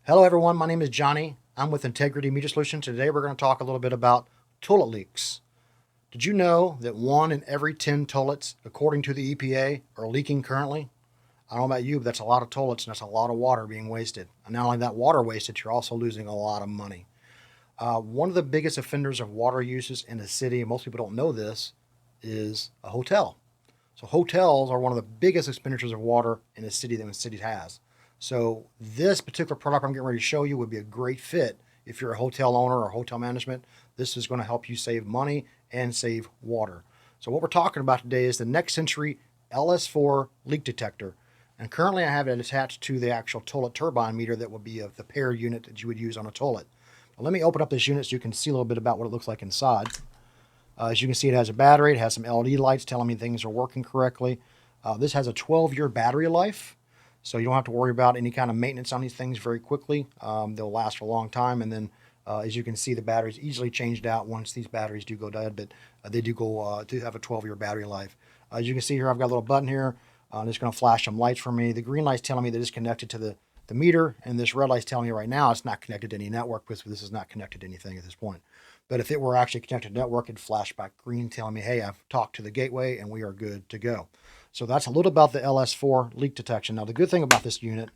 Hello everyone, my name is Johnny. I'm with Integrity Meter Solutions. Today we're going to talk a little bit about toilet leaks. Did you know that 1 in every 10 toilets, according to the EPA, are leaking currently? I don't know about you, but that's a lot of toilets and that's a lot of water being wasted. And not only that water wasted, you're also losing a lot of money. One of the biggest offenders of water uses in the city, and most people don't know this, is a hotel. So hotels are one of the biggest expenditures of water in a city that the city has. So this particular product I'm getting ready to show you would be a great fit if you're a hotel owner or hotel management. This is going to help you save money and save water. So what we're talking about today is the Next Century LS4 leak detector. And currently I have it attached to the actual toilet turbine meter that will be of the pair unit that you would use on a toilet. Now let me open up this unit so you can see a little bit about what it looks like inside. As you can see, it has a battery. It has some LED lights telling me things are working correctly. This has a 12-year battery life, so you don't have to worry about any kind of maintenance on these things very quickly. They'll last for a long time, and then as you can see, the battery's easily changed out once these batteries do go dead, but they do go to have a 12-year battery life. As you can see here, I've got a little button here. It's going to flash some lights for me. The green light's telling me that it's connected to the meter, and this red light's telling me right now it's not connected to any network because this is not connected to anything at this point. But if it were actually connected to network, it'd flash back green telling me, hey, I've talked to the gateway and we are good to go. So that's a little about the LS4 leak detection. Now, the good thing about this unit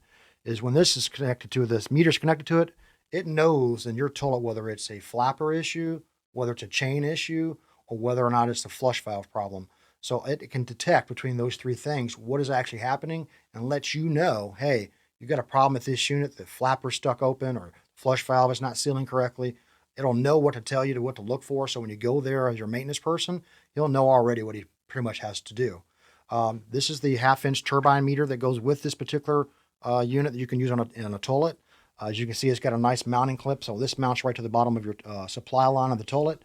is when this is connected to this meter's connected to it, it knows in your toilet whether it's a flapper issue, whether it's a chain issue, or whether or not it's a flush valve problem. So it can detect between those three things what is actually happening and let you know, hey, you've got a problem with this unit, the flapper's stuck open or flush valve is not sealing correctly. It'll know what to tell you, to what to look for. So when you go there as your maintenance person, he'll know already what he pretty much has to do. This is the 1/2-inch turbine meter that goes with this particular unit that you can use in a toilet. As you can see, it's got a nice mounting clip. So this mounts right to the bottom of your supply line of the toilet.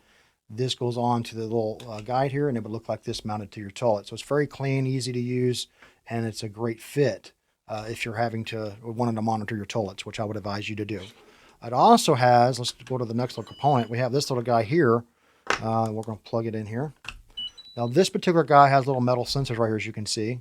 This goes on to the little guide here, and it would look like this mounted to your toilet. So it's very clean, easy to use, and it's a great fit if you're wanting to monitor your toilets, which I would advise you to do. It also has, let's go to the next little component. We have this little guy here. We're going to plug it in here. Now, this particular guy has little metal sensors right here, as you can see.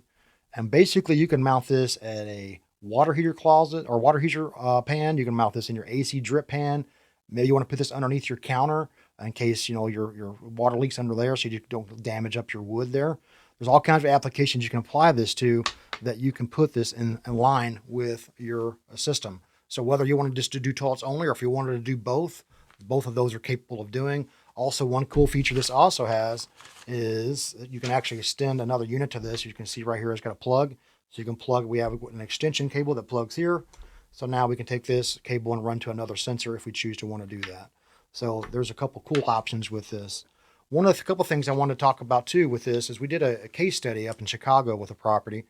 And basically, you can mount this at a water heater closet or water heater pan. You can mount this in your AC drip pan. Maybe you want to put this underneath your counter in case, your water leaks under there so you don't damage up your wood there. There's all kinds of applications you can apply this to that you can put this in line with your system. So whether you wanted just to do toilets only or if you wanted to do both of those are capable of doing. Also, one cool feature this also has is that you can actually extend another unit to this. You can see right here it's got a plug. So you can plug, we have an extension cable that plugs here. So now we can take this cable and run to another sensor if we choose to want to do that. So there's a couple cool options with this. One of the couple things I want to talk about too with this is we did a case study up in Chicago with a property.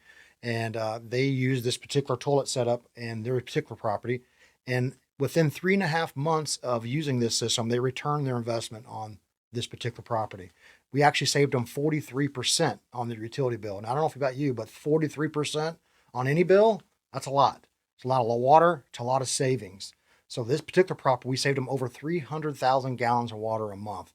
And they used this particular toilet setup in their particular property. And within 3.5 months of using this system, they returned their investment on this particular property. We actually saved them 43% on their utility bill. And I don't know if about you, but 43% on any bill, that's a lot. It's a lot of water. It's a lot of savings. So this particular property, we saved them over 300,000 gallons of water a month.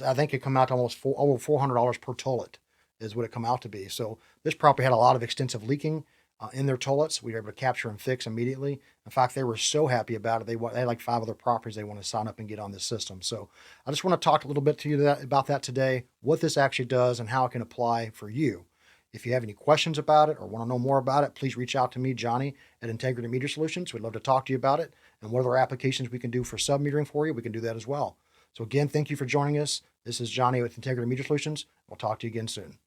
I think it come out to almost over $400 per toilet is what it come out to be. So this property had a lot of extensive leaking in their toilets. We were able to capture and fix immediately. In fact, they were so happy about it. They had like 5 other properties they want to sign up and get on this system. So I just want to talk a little bit to you about that today, what this actually does and how it can apply for you. If you have any questions about it or want to know more about it, please reach out to me, Johnny, at Integrity Meter Solutions. We'd love to talk to you about it. And what other applications we can do for sub-metering for you, we can do that as well. So again, thank you for joining us. This is Johnny with Integrity Meter Solutions. We'll talk to you again soon.